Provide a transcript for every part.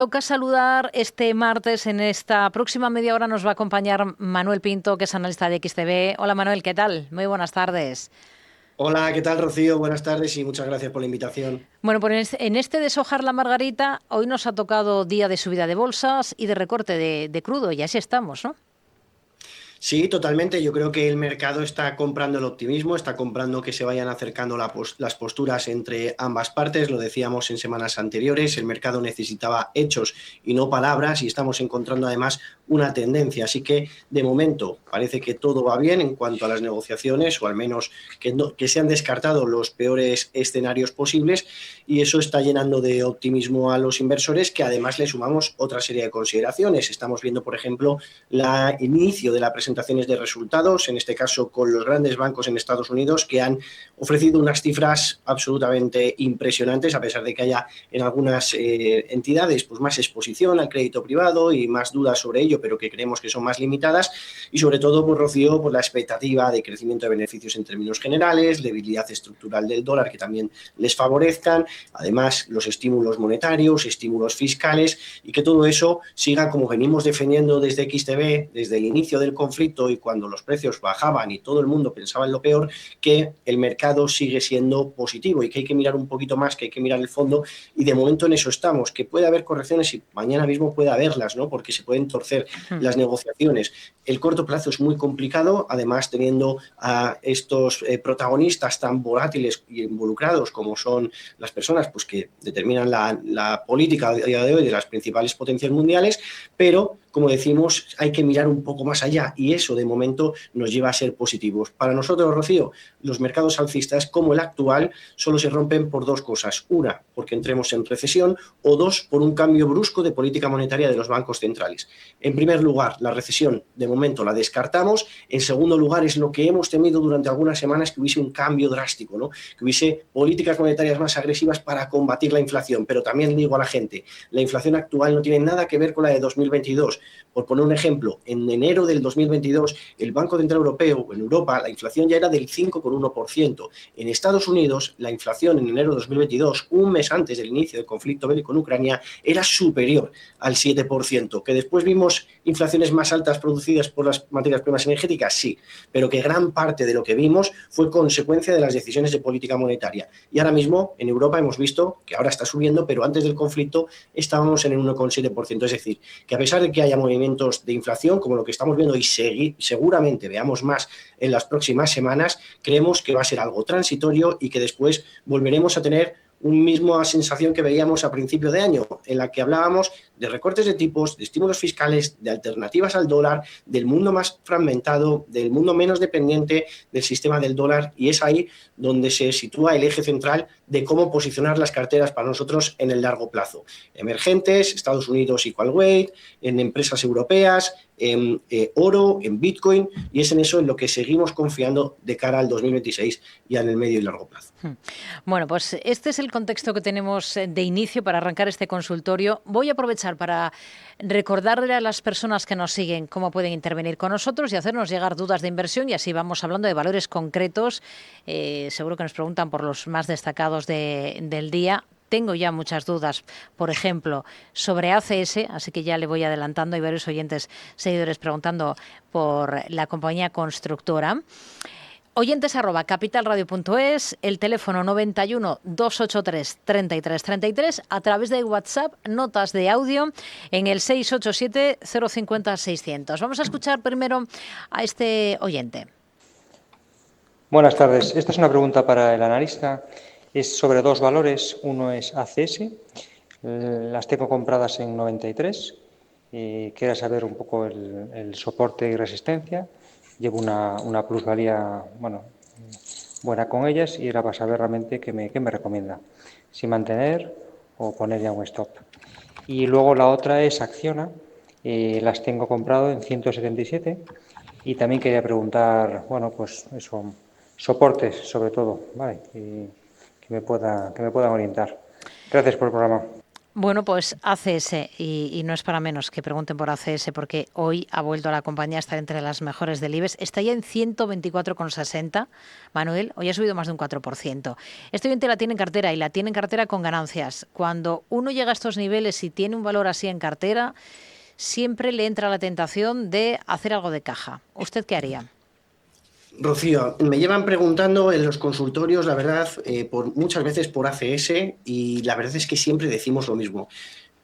Toca saludar este martes. En esta próxima media hora nos va a acompañar Manuel Pinto, que es analista de XTB. Hola Manuel, ¿qué tal? Muy buenas tardes. Hola, ¿qué tal, Rocío? Buenas tardes y muchas gracias por la invitación. Bueno, pues en este deshojar la margarita, hoy nos ha tocado día de subida de bolsas y de recorte de crudo, y así estamos, ¿no? Sí, totalmente. Yo creo que el mercado está comprando el optimismo, está comprando que se vayan acercando las posturas entre ambas partes. Lo decíamos en semanas anteriores, el mercado necesitaba hechos y no palabras y estamos encontrando además una tendencia. Así que de momento parece que todo va bien en cuanto a las negociaciones o al menos que se han descartado los peores escenarios posibles y eso está llenando de optimismo a los inversores, que además le sumamos otra serie de consideraciones. Estamos viendo, por ejemplo, el inicio de la presentaciones de resultados, en este caso con los grandes bancos en Estados Unidos, que han ofrecido unas cifras absolutamente impresionantes, a pesar de que haya en algunas entidades pues más exposición al crédito privado y más dudas sobre ello, pero que creemos que son más limitadas, y sobre todo, pues, Rocío, por la expectativa de crecimiento de beneficios en términos generales, debilidad estructural del dólar que también les favorezcan, además los estímulos monetarios, estímulos fiscales, y que todo eso siga como venimos defendiendo desde XTB, desde el inicio del conflicto y cuando los precios bajaban y todo el mundo pensaba en lo peor, que el mercado sigue siendo positivo y que hay que mirar un poquito más, que hay que mirar el fondo, y de momento en eso estamos, que puede haber correcciones y mañana mismo puede haberlas, ¿no? Porque se pueden torcer las negociaciones. El corto plazo es muy complicado, además teniendo a estos protagonistas tan volátiles y involucrados como son las personas pues, que determinan la política a día de hoy de las principales potencias mundiales, pero como decimos, hay que mirar un poco más allá y eso de momento nos lleva a ser positivos. Para nosotros, Rocío, los mercados alcistas como el actual solo se rompen por dos cosas. Una, porque entremos en recesión, o dos, por un cambio brusco de política monetaria de los bancos centrales. En primer lugar, la recesión de momento la descartamos. En segundo lugar, es lo que hemos temido durante algunas semanas, que hubiese un cambio drástico, ¿no? Que hubiese políticas monetarias más agresivas para combatir la inflación. Pero también digo a la gente, la inflación actual no tiene nada que ver con la de 2022. Por poner un ejemplo, en enero del 2022, el Banco Central Europeo, en Europa, la inflación ya era del 5,1%. En Estados Unidos, la inflación en enero de 2022, un mes antes del inicio del conflicto bélico en Ucrania, era superior al 7%. ¿Que después vimos inflaciones más altas producidas por las materias primas energéticas? Sí, pero que gran parte de lo que vimos fue consecuencia de las decisiones de política monetaria. Y ahora mismo en Europa hemos visto que ahora está subiendo, pero antes del conflicto estábamos en el 1,7%. Es decir, que a pesar de que haya movimientos de inflación, como lo que estamos viendo y seguramente veamos más en las próximas semanas, creemos que va a ser algo transitorio y que después volveremos a tener un mismo sensación que veíamos a principio de año, en la que hablábamos de recortes de tipos, de estímulos fiscales, de alternativas al dólar, del mundo más fragmentado, del mundo menos dependiente del sistema del dólar, y es ahí donde se sitúa el eje central de cómo posicionar las carteras para nosotros en el largo plazo. Emergentes, Estados Unidos equal weight, en empresas europeas, en oro, en Bitcoin, y es en eso en lo que seguimos confiando de cara al 2026 y en el medio y largo plazo. Bueno, pues este es el contexto que tenemos de inicio para arrancar este consultorio. Voy a aprovechar para recordarle a las personas que nos siguen cómo pueden intervenir con nosotros y hacernos llegar dudas de inversión, y así vamos hablando de valores concretos. Seguro que nos preguntan por los más destacados del día. Tengo ya muchas dudas, por ejemplo, sobre ACS, así que ya le voy adelantando. Hay varios oyentes, seguidores preguntando por la compañía constructora. Oyentes arroba capitalradio.es, el teléfono 91 283 33 33, a través de WhatsApp, notas de audio en el 687 050 600. Vamos a escuchar primero a este oyente. Buenas tardes. Esta es una pregunta para el analista. Es sobre dos valores. Uno es ACS. Las tengo compradas en 93. Quería saber un poco el soporte y resistencia. Llevo una plusvalía buena con ellas y era para saber realmente qué me recomienda. Si mantener o poner ya un stop. Y luego la otra es Acciona. Las tengo comprado en 177. Y también quería preguntar, pues eso, soportes sobre todo, ¿vale? Y que me puedan orientar. Gracias por el programa. Bueno, pues ACS, y no es para menos que pregunten por ACS, porque hoy ha vuelto a la compañía a estar entre las mejores del IBEX. Está ya en 124,60. Manuel, hoy ha subido más de un 4%. Este oyente la tiene en cartera y la tiene en cartera con ganancias. Cuando uno llega a estos niveles y tiene un valor así en cartera, siempre le entra la tentación de hacer algo de caja. ¿Usted qué haría? Rocío, me llevan preguntando en los consultorios, la verdad, muchas veces por ACS, y la verdad es que siempre decimos lo mismo.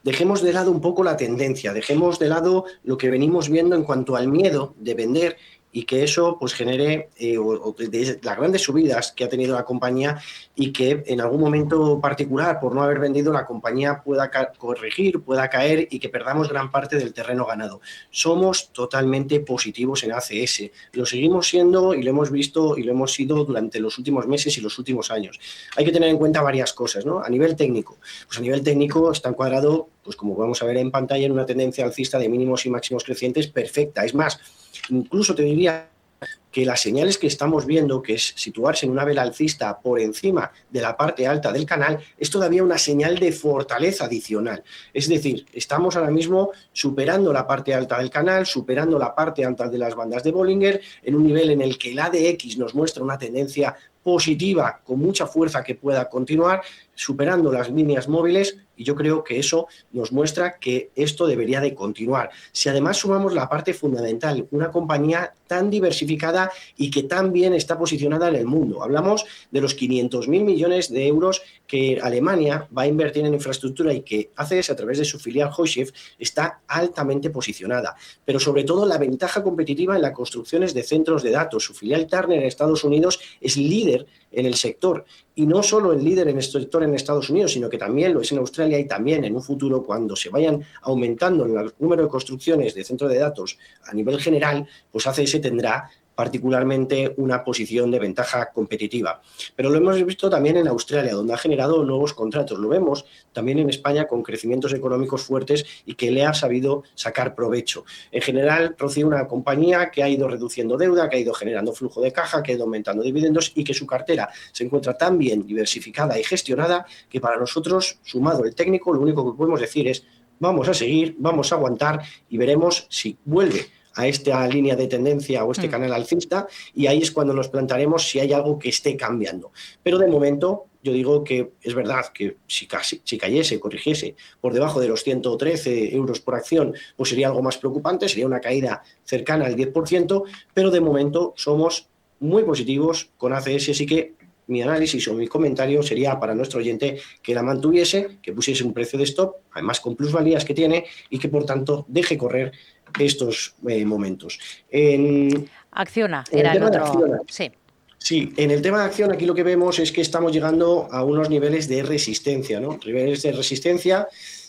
Dejemos de lado un poco la tendencia, dejemos de lado lo que venimos viendo en cuanto al miedo de vender y que eso pues genere de las grandes subidas que ha tenido la compañía y que en algún momento particular, por no haber vendido, la compañía pueda corregir, pueda caer y que perdamos gran parte del terreno ganado. Somos totalmente positivos en ACS, lo seguimos siendo y lo hemos visto y lo hemos sido durante los últimos meses y los últimos años. Hay que tener en cuenta varias cosas, ¿no? A nivel técnico, pues a nivel técnico está encuadrado, pues como vamos a ver en pantalla, en una tendencia alcista de mínimos y máximos crecientes perfecta. Es más, incluso te diría que las señales que estamos viendo, que es situarse en una vela alcista por encima de la parte alta del canal, es todavía una señal de fortaleza adicional. Es decir, estamos ahora mismo superando la parte alta del canal, superando la parte alta de las bandas de Bollinger, en un nivel en el que el ADX nos muestra una tendencia positiva con mucha fuerza que pueda continuar, superando las líneas móviles, y yo creo que eso nos muestra que esto debería de continuar. Si además sumamos la parte fundamental, una compañía tan diversificada y que tan bien está posicionada en el mundo. Hablamos de los 500.000 millones de euros que Alemania va a invertir en infraestructura y que ACS, a través de su filial Hochschiff, está altamente posicionada. Pero sobre todo la ventaja competitiva en las construcciones de centros de datos. Su filial Turner en Estados Unidos es líder en el sector, y no solo el líder en este sector en Estados Unidos, sino que también lo es en Australia, y también en un futuro, cuando se vayan aumentando el número de construcciones de centros de datos a nivel general, pues ACS tendrá particularmente una posición de ventaja competitiva. Pero lo hemos visto también en Australia, donde ha generado nuevos contratos. Lo vemos también en España con crecimientos económicos fuertes y que le ha sabido sacar provecho. En general, Rocío, una compañía que ha ido reduciendo deuda, que ha ido generando flujo de caja, que ha ido aumentando dividendos y que su cartera se encuentra tan bien diversificada y gestionada que para nosotros, sumado el técnico, lo único que podemos decir es vamos a seguir, vamos a aguantar y veremos si vuelve a esta línea de tendencia o este canal alcista, y ahí es cuando nos plantaremos si hay algo que esté cambiando. Pero de momento yo digo que es verdad que si cayese, corrigiese por debajo de los 113 euros por acción, pues sería algo más preocupante, sería una caída cercana al 10%, pero de momento somos muy positivos con ACS, así que mi análisis o mi comentario sería para nuestro oyente que la mantuviese, que pusiese un precio de stop, además con plusvalías que tiene, y que por tanto deje correr estos momentos. Acciona era el otro. Acciona, sí. Sí, en el tema de acción aquí lo que vemos es que estamos llegando a unos niveles de resistencia, ¿no? Niveles de resistencia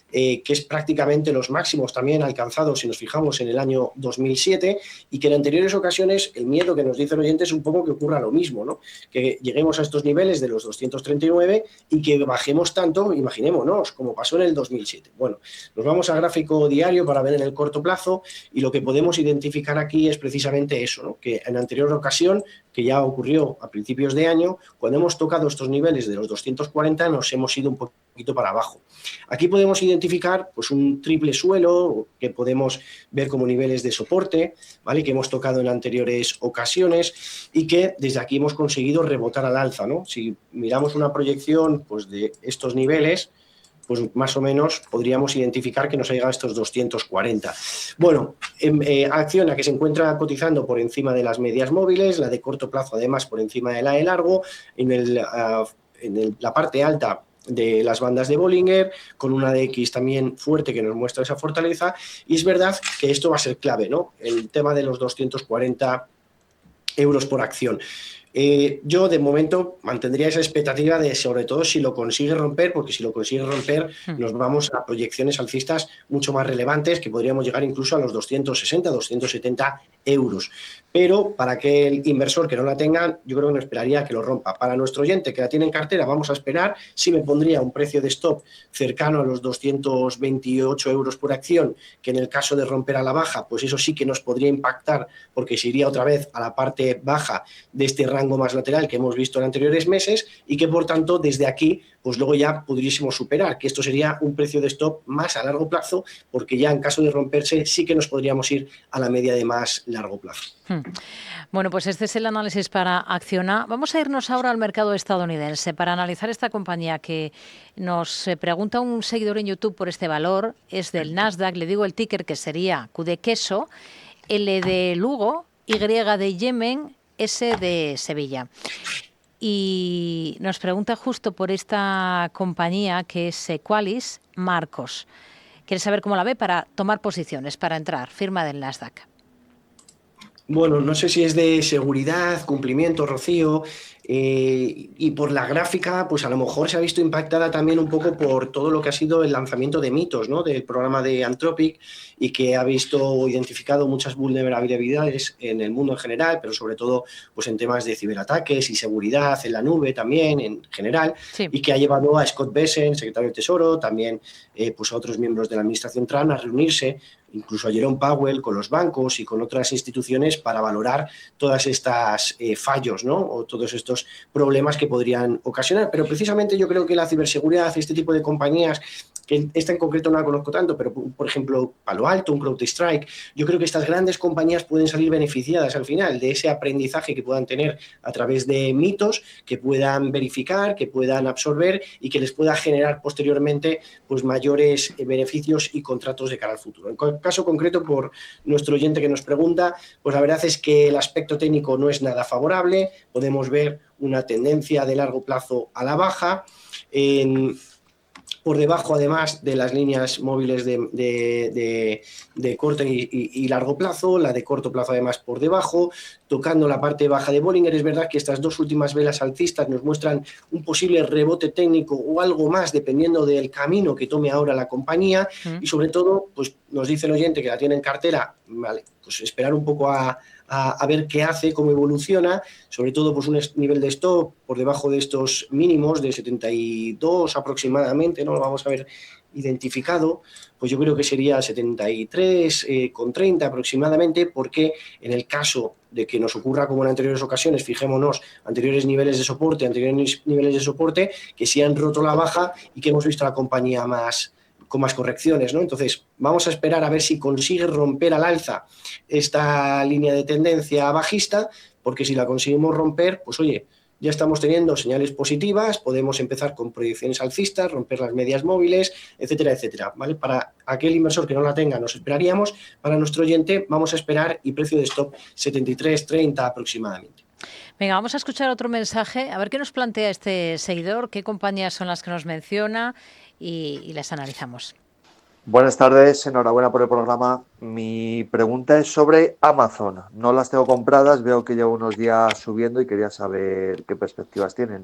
que es prácticamente los máximos también alcanzados si nos fijamos en el año 2007, y que en anteriores ocasiones el miedo que nos dice el oyente es un poco que ocurra lo mismo, ¿no? Que lleguemos a estos niveles de los 239 y que bajemos tanto, imaginémonos, como pasó en el 2007. Bueno, nos vamos a gráfico diario para ver en el corto plazo, y lo que podemos identificar aquí es precisamente eso, ¿no? Que en anterior ocasión, que ya ocurrió a principios de año, cuando hemos tocado estos niveles de los 240 nos hemos ido un poquito para abajo. Aquí podemos identificar pues un triple suelo que podemos ver como niveles de soporte, ¿vale? Que hemos tocado en anteriores ocasiones y que desde aquí hemos conseguido rebotar al alza, ¿no? Si miramos una proyección pues de estos niveles, pues más o menos podríamos identificar que nos ha llegado a estos 240. Bueno, Acciona, que se encuentra cotizando por encima de las medias móviles, la de corto plazo además por encima de la de largo, la parte alta de las bandas de Bollinger, con una DX también fuerte que nos muestra esa fortaleza, y es verdad que esto va a ser clave, ¿no? El tema de los 240 euros por acción. Yo de momento mantendría esa expectativa de, sobre todo si lo consigue romper, porque si lo consigue romper nos vamos a proyecciones alcistas mucho más relevantes, que podríamos llegar incluso a los 260, 270 euros. Pero para aquel inversor que no la tenga, yo creo que no esperaría que lo rompa. Para nuestro oyente que la tiene en cartera, vamos a esperar. Sí me pondría un precio de stop cercano a los 228 euros por acción, que en el caso de romper a la baja, pues eso sí que nos podría impactar, porque se iría otra vez a la parte baja de este rango rango más lateral que hemos visto en anteriores meses y que por tanto desde aquí pues luego ya pudiésemos superar, que esto sería un precio de stop más a largo plazo, porque ya en caso de romperse sí que nos podríamos ir a la media de más largo plazo. Bueno, pues este es el análisis para Acciona. Vamos a irnos ahora al mercado estadounidense para analizar esta compañía que nos pregunta un seguidor en YouTube por este valor. Es del Nasdaq, le digo el ticker que sería Q de queso, L de Lugo, Y de Yemen, S de Sevilla. Y nos pregunta justo por esta compañía que es Qualis, Marcos. Quiere saber cómo la ve para tomar posiciones, para entrar, firma del Nasdaq. Bueno, no sé si es de seguridad, cumplimiento, Rocío, y por la gráfica, pues a lo mejor se ha visto impactada también un poco por todo lo que ha sido el lanzamiento de mitos, ¿no?, del programa de Anthropic, y que ha visto identificado muchas vulnerabilidades en el mundo en general, pero sobre todo pues en temas de ciberataques y seguridad en la nube también en general, sí. Y que ha llevado a Scott Bessent, secretario del Tesoro, también pues a otros miembros de la administración Trump a reunirse, incluso a Jerome Powell, con los bancos y con otras instituciones para valorar todas estas fallos, ¿no?, o todos estos problemas que podrían ocasionar. Pero precisamente yo creo que la ciberseguridad, este tipo de compañías, que esta en concreto no la conozco tanto, pero por ejemplo Palo Alto, un CrowdStrike, yo creo que estas grandes compañías pueden salir beneficiadas al final de ese aprendizaje que puedan tener a través de mitos, que puedan verificar, que puedan absorber y que les pueda generar posteriormente pues mayores beneficios y contratos de cara al futuro. En caso concreto, por nuestro oyente que nos pregunta, pues la verdad es que el aspecto técnico no es nada favorable, podemos ver una tendencia de largo plazo a la baja, por debajo además de las líneas móviles de corto y largo plazo, la de corto plazo además por debajo, tocando la parte baja de Bollinger. Es verdad que estas dos últimas velas alcistas nos muestran un posible rebote técnico o algo más dependiendo del camino que tome ahora la compañía, y sobre todo pues nos dice el oyente que la tiene en cartera, vale, pues esperar un poco a ver qué hace, cómo evoluciona, sobre todo pues un nivel de stop por debajo de estos mínimos de 72 aproximadamente, ¿no? Lo vamos a ver identificado, pues yo creo que sería 73,30 aproximadamente, porque en el caso de que nos ocurra como en anteriores ocasiones, fijémonos, anteriores niveles de soporte, que sí han roto la baja y que hemos visto a la compañía con más correcciones, ¿no? Entonces, vamos a esperar a ver si consigue romper al alza esta línea de tendencia bajista, porque si la conseguimos romper, pues oye, ya estamos teniendo señales positivas, podemos empezar con proyecciones alcistas, romper las medias móviles, etcétera, etcétera, ¿vale? Para aquel inversor que no la tenga, nos esperaríamos. Para nuestro oyente, vamos a esperar y precio de stop 73,30 aproximadamente. Venga, vamos a escuchar otro mensaje, a ver qué nos plantea este seguidor, qué compañías son las que nos menciona y las analizamos. Buenas tardes, enhorabuena por el programa. Mi pregunta es sobre Amazon. No las tengo compradas, veo que llevo unos días subiendo y quería saber qué perspectivas tienen.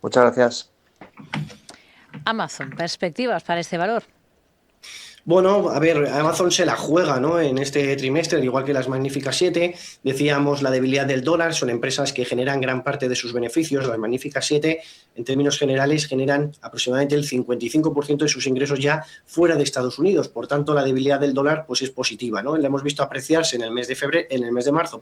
Muchas gracias. Amazon, perspectivas para este valor. Bueno, a ver, Amazon se la juega, ¿no?, en este trimestre, al igual que las Magníficas 7. Decíamos la debilidad del dólar, son empresas que generan gran parte de sus beneficios. Las Magníficas 7, en términos generales, generan aproximadamente el 55% de sus ingresos ya fuera de Estados Unidos. Por tanto, la debilidad del dólar pues es positiva, ¿no? La hemos visto apreciarse en el mes de marzo,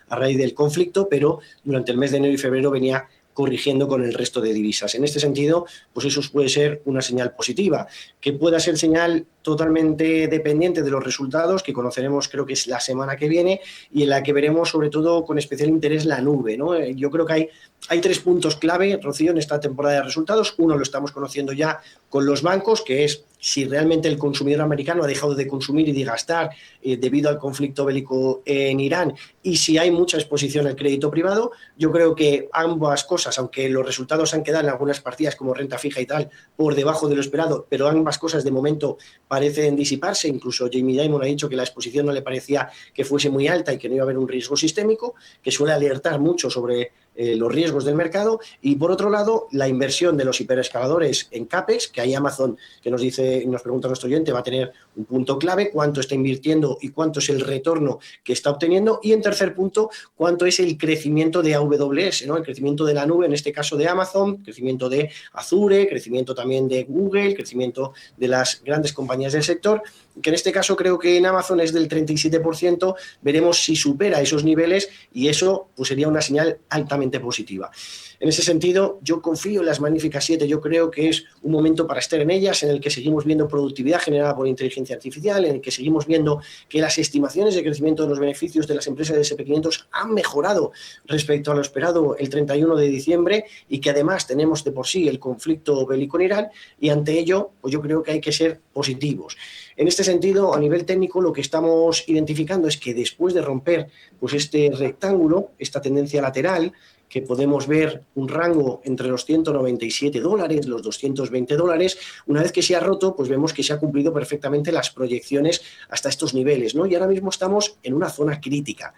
a raíz del conflicto, pero durante el mes de enero y febrero venía corrigiendo con el resto de divisas. En este sentido, pues eso puede ser una señal positiva. Que pueda ser señal totalmente dependiente de los resultados, que conoceremos creo que es la semana que viene, y en la que veremos sobre todo con especial interés la nube, ¿no? Yo creo que hay 3 puntos clave, Rocío, en esta temporada de resultados. Uno lo estamos conociendo ya con los bancos, que es si realmente el consumidor americano ha dejado de consumir y de gastar debido al conflicto bélico en Irán, y si hay mucha exposición al crédito privado. Yo creo que ambas cosas, aunque los resultados han quedado en algunas partidas como renta fija y tal por debajo de lo esperado, pero ambas cosas de momento parecen disiparse. Incluso Jamie Dimon ha dicho que la exposición no le parecía que fuese muy alta y que no iba a haber un riesgo sistémico, que suele alertar mucho sobre los riesgos del mercado. Y por otro lado, la inversión de los hiperescaladores en CAPEX, que hay Amazon, que nos pregunta nuestro oyente, va a tener un punto clave, cuánto está invirtiendo y cuánto es el retorno que está obteniendo. Y en tercer punto, cuánto es el crecimiento de AWS, ¿no?, el crecimiento de la nube, en este caso de Amazon, crecimiento de Azure, crecimiento también de Google, crecimiento de las grandes compañías del sector, que en este caso creo que en Amazon es del 37%. Veremos si supera esos niveles y eso pues sería una señal altamente ligeramente positiva. En ese sentido, yo confío en las Magníficas 7, yo creo que es un momento para estar en ellas, en el que seguimos viendo productividad generada por inteligencia artificial, en el que seguimos viendo que las estimaciones de crecimiento de los beneficios de las empresas del SP500 han mejorado respecto a lo esperado el 31 de diciembre y que además tenemos de por sí el conflicto bélico en Irán y ante ello, pues yo creo que hay que ser positivos. En este sentido, a nivel técnico, lo que estamos identificando es que después de romper pues este rectángulo, esta tendencia lateral, que podemos ver un rango entre los $197, los $220, una vez que se ha roto, pues vemos que se ha cumplido perfectamente las proyecciones hasta estos niveles, ¿no? Y ahora mismo estamos en una zona crítica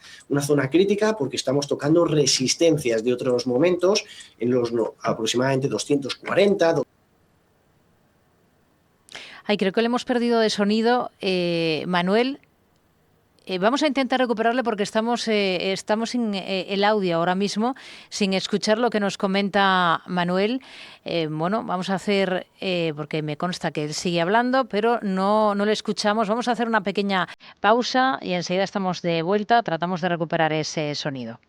porque estamos tocando resistencias de otros momentos en los aproximadamente 240. Ay, creo que le hemos perdido de sonido. Manuel, vamos a intentar recuperarle porque estamos sin el audio ahora mismo, sin escuchar lo que nos comenta Manuel. Bueno, vamos a hacer, porque me consta que él sigue hablando, pero no le escuchamos. Vamos a hacer una pequeña pausa y enseguida estamos de vuelta. Tratamos de recuperar ese sonido.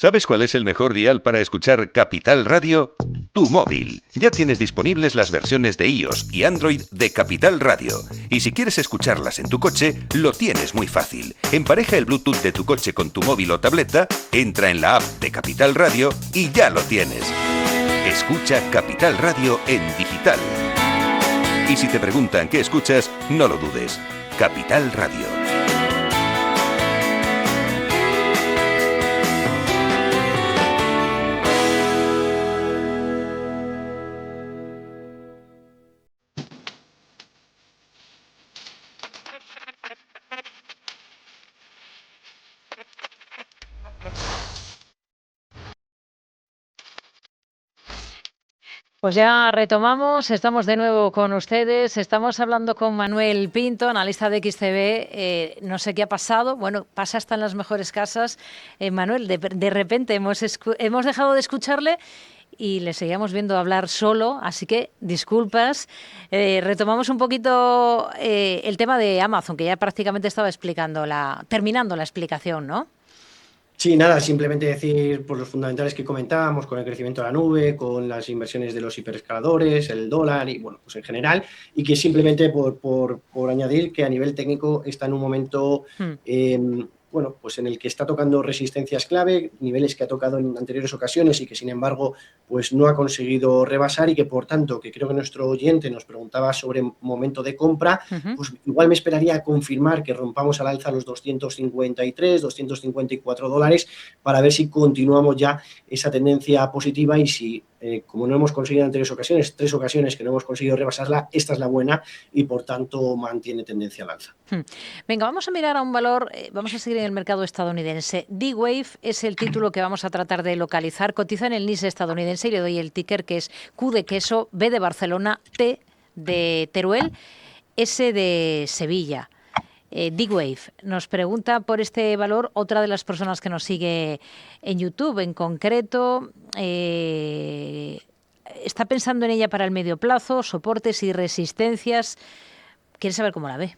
¿Sabes cuál es el mejor dial para escuchar Capital Radio? Tu móvil. Ya tienes disponibles las versiones de iOS y Android de Capital Radio. Y si quieres escucharlas en tu coche, lo tienes muy fácil. Empareja el Bluetooth de tu coche con tu móvil o tableta, entra en la app de Capital Radio y ya lo tienes. Escucha Capital Radio en digital. Y si te preguntan qué escuchas, no lo dudes. Capital Radio. Pues ya retomamos, estamos de nuevo con ustedes, estamos hablando con Manuel Pinto, analista de XTB, no sé qué ha pasado, bueno, pasa hasta en las mejores casas. Manuel, de repente hemos dejado de escucharle y le seguíamos viendo hablar solo, así que disculpas. Retomamos un poquito el tema de Amazon, que ya prácticamente estaba terminando la explicación, ¿no? Sí, nada, simplemente decir por los fundamentales que comentábamos, con el crecimiento de la nube, con las inversiones de los hiperescaladores, el dólar y bueno, pues en general, y que simplemente por añadir que a nivel técnico está en un momento bueno, pues en el que está tocando resistencias clave, niveles que ha tocado en anteriores ocasiones y que sin embargo pues no ha conseguido rebasar y que por tanto, que creo que nuestro oyente nos preguntaba sobre momento de compra, pues igual me esperaría a confirmar que rompamos al alza los $253, $254 para ver si continuamos ya esa tendencia positiva y si como no hemos conseguido en anteriores ocasiones, 3 ocasiones que no hemos conseguido rebasarla, esta es la buena y por tanto mantiene tendencia al alza. Venga, vamos a mirar a un valor, vamos a seguir en el mercado estadounidense. D-Wave es el título que vamos a tratar de localizar. Cotiza en el NYSE estadounidense y le doy el ticker que es Q de queso, B de Barcelona, T de Teruel, S de Sevilla. D-Wave nos pregunta por este valor otra de las personas que nos sigue en YouTube. En concreto, está pensando en ella para el medio plazo, soportes y resistencias. Quiere saber cómo la ve.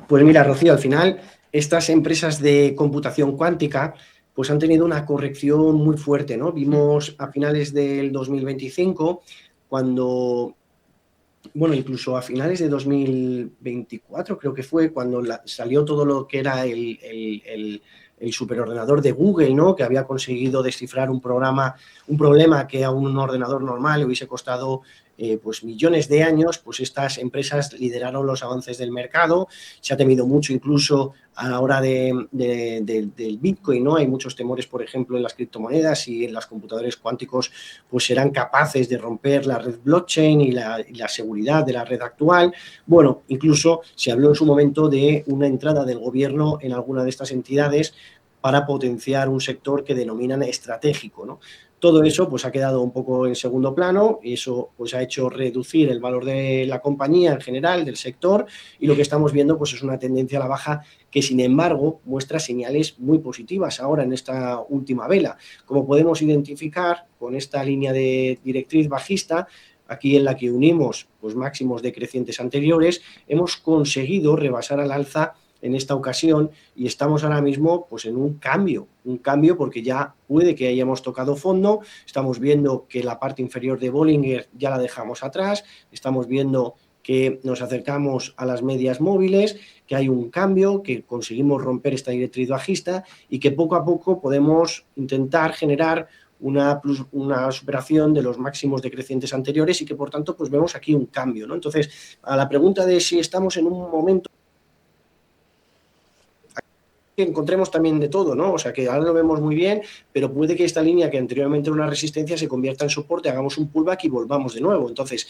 Pues mira, Rocío, al final estas empresas de computación cuántica pues han tenido una corrección muy fuerte, ¿no? Vimos a finales del 2025 cuando, bueno, incluso a finales de 2024 creo que fue cuando salió todo lo que era el superordenador de Google, ¿no? Que había conseguido descifrar un problema que a un ordenador normal le hubiese costado pues millones de años. Pues estas empresas lideraron los avances del mercado. Se ha temido mucho incluso a la hora del Bitcoin, ¿no? Hay muchos temores, por ejemplo, en las criptomonedas y en los computadores cuánticos, pues serán capaces de romper la red blockchain y la seguridad de la red actual. Bueno, incluso se habló en su momento de una entrada del gobierno en alguna de estas entidades para potenciar un sector que denominan estratégico, ¿no? Todo eso pues ha quedado un poco en segundo plano y eso pues ha hecho reducir el valor de la compañía en general, del sector, y lo que estamos viendo pues es una tendencia a la baja que sin embargo muestra señales muy positivas ahora en esta última vela. Como podemos identificar con esta línea de directriz bajista, aquí en la que unimos pues máximos decrecientes anteriores, hemos conseguido rebasar al alza en esta ocasión y estamos ahora mismo pues en un cambio porque ya puede que hayamos tocado fondo. Estamos viendo que la parte inferior de Bollinger ya la dejamos atrás, estamos viendo que nos acercamos a las medias móviles, que hay un cambio, que conseguimos romper esta directriz bajista y que poco a poco podemos intentar generar una superación de los máximos decrecientes anteriores y que por tanto pues vemos aquí un cambio, ¿no? Entonces, a la pregunta de si estamos en un momento que encontremos también de todo, ¿no? O sea, que ahora lo vemos muy bien, pero puede que esta línea que anteriormente era una resistencia se convierta en soporte, hagamos un pullback y volvamos de nuevo. Entonces,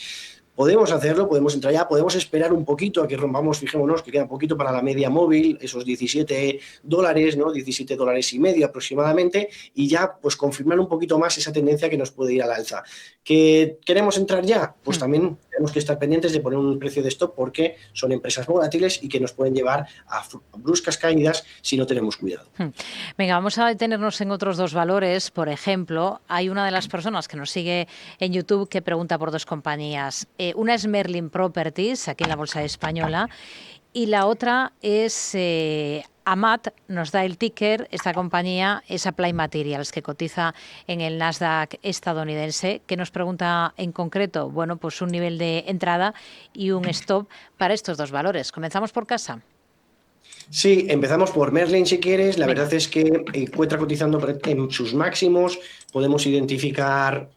podemos hacerlo, podemos entrar ya, podemos esperar un poquito a que rompamos, fijémonos que queda un poquito para la media móvil, esos $17, ¿no? $17.50 aproximadamente, y ya pues confirmar un poquito más esa tendencia que nos puede ir al alza. ¿Que queremos entrar ya? Pues también tenemos que estar pendientes de poner un precio de stop porque son empresas volátiles y que nos pueden llevar a bruscas caídas si no tenemos cuidado. Venga, vamos a detenernos en otros dos valores. Por ejemplo, hay una de las personas que nos sigue en YouTube que pregunta por dos compañías. Una es Merlin Properties, aquí en la Bolsa Española, y la otra es AMAT, nos da el ticker. Esta compañía es Applied Materials, que cotiza en el Nasdaq estadounidense, que nos pregunta en concreto, bueno, pues un nivel de entrada y un stop para estos dos valores. ¿Comenzamos por casa? Sí, empezamos por Merlin si quieres. La Venga. verdad es que encuentra cotizando en sus máximos. Podemos identificar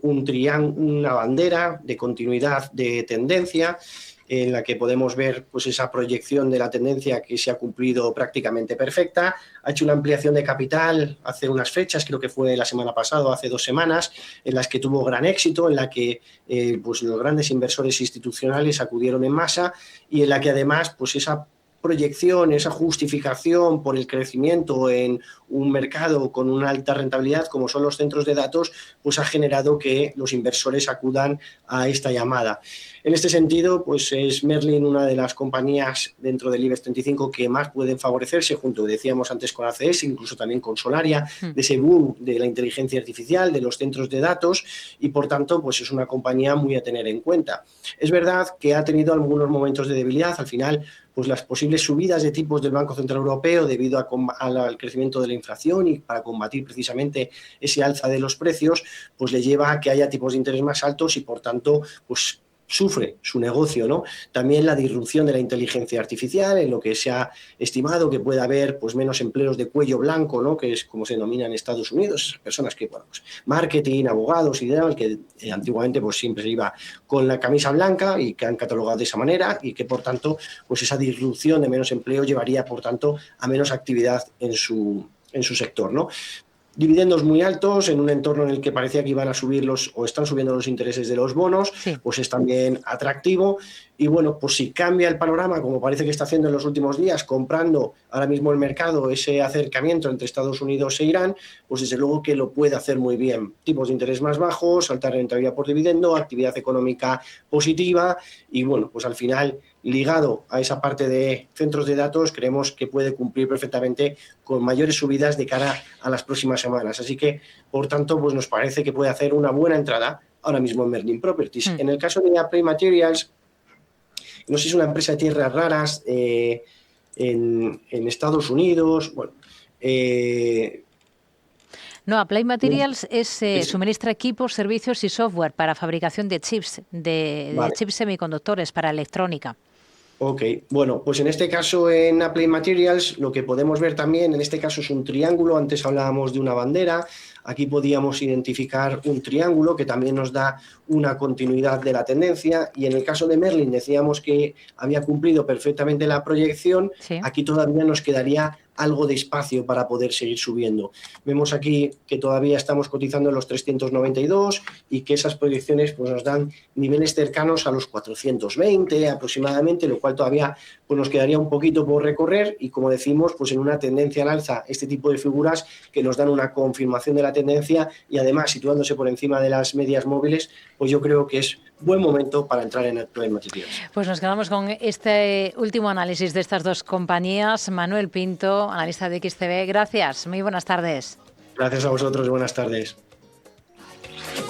una bandera de continuidad de tendencia en la que podemos ver pues esa proyección de la tendencia que se ha cumplido prácticamente perfecta. Ha hecho una ampliación de capital hace unas fechas, creo que fue la semana pasada, hace 2 semanas, en las que tuvo gran éxito, en la que pues los grandes inversores institucionales acudieron en masa y en la que además pues esa proyección, esa justificación por el crecimiento en un mercado con una alta rentabilidad como son los centros de datos, pues ha generado que los inversores acudan a esta llamada. En este sentido, pues es Merlin una de las compañías dentro del IBEX 35 que más pueden favorecerse, junto, decíamos antes, con ACS, incluso también con Solaria, de ese boom de la inteligencia artificial, de los centros de datos, y por tanto, pues es una compañía muy a tener en cuenta. Es verdad que ha tenido algunos momentos de debilidad. Al final, pues las posibles subidas de tipos del Banco Central Europeo debido al crecimiento de la inflación y para combatir precisamente ese alza de los precios, pues le lleva a que haya tipos de interés más altos y por tanto, pues sufre su negocio, ¿no? También la disrupción de la inteligencia artificial, en lo que se ha estimado que puede haber pues menos empleos de cuello blanco, ¿no? Que es como se denomina en Estados Unidos, esas personas que, bueno, pues marketing, abogados y demás, que antiguamente pues siempre se iba con la camisa blanca y que han catalogado de esa manera y que por tanto pues esa disrupción de menos empleo llevaría por tanto a menos actividad en su sector, ¿no? Dividendos muy altos en un entorno en el que parecía que iban a subir o están subiendo los intereses de los bonos, Sí. pues es también atractivo. Y bueno, pues si cambia el panorama, como parece que está haciendo en los últimos días, comprando ahora mismo el mercado ese acercamiento entre Estados Unidos e Irán, pues desde luego que lo puede hacer muy bien. Tipos de interés más bajos, alta rentabilidad por dividendo, actividad económica positiva y bueno, pues al final ligado a esa parte de centros de datos, creemos que puede cumplir perfectamente con mayores subidas de cara a las próximas semanas. Así que, por tanto, pues nos parece que puede hacer una buena entrada ahora mismo en Merlin Properties. En el caso de Applied Materials, no sé si es una empresa de tierras raras en Estados Unidos. Bueno, No, Applied Materials suministra equipos, servicios y software para fabricación de chips, de chips semiconductores para electrónica. Ok, bueno, pues en este caso en Applied Materials lo que podemos ver también, en este caso es un triángulo, antes hablábamos de una bandera, aquí podíamos identificar un triángulo que también nos da una continuidad de la tendencia y en el caso de Merlin decíamos que había cumplido perfectamente la proyección, sí. Aquí todavía nos quedaría algo de espacio para poder seguir subiendo. Vemos aquí que todavía estamos cotizando en los 392 y que esas proyecciones pues, nos dan niveles cercanos a los 420 aproximadamente, lo cual todavía pues, nos quedaría un poquito por recorrer y como decimos, pues en una tendencia al alza, este tipo de figuras que nos dan una confirmación de la tendencia y además situándose por encima de las medias móviles, pues yo creo que es buen momento para entrar en Applied Materials. Pues nos quedamos con este último análisis de estas dos compañías. Manuel Pinto, analista de XTB, gracias, muy buenas tardes. Gracias a vosotros, buenas tardes.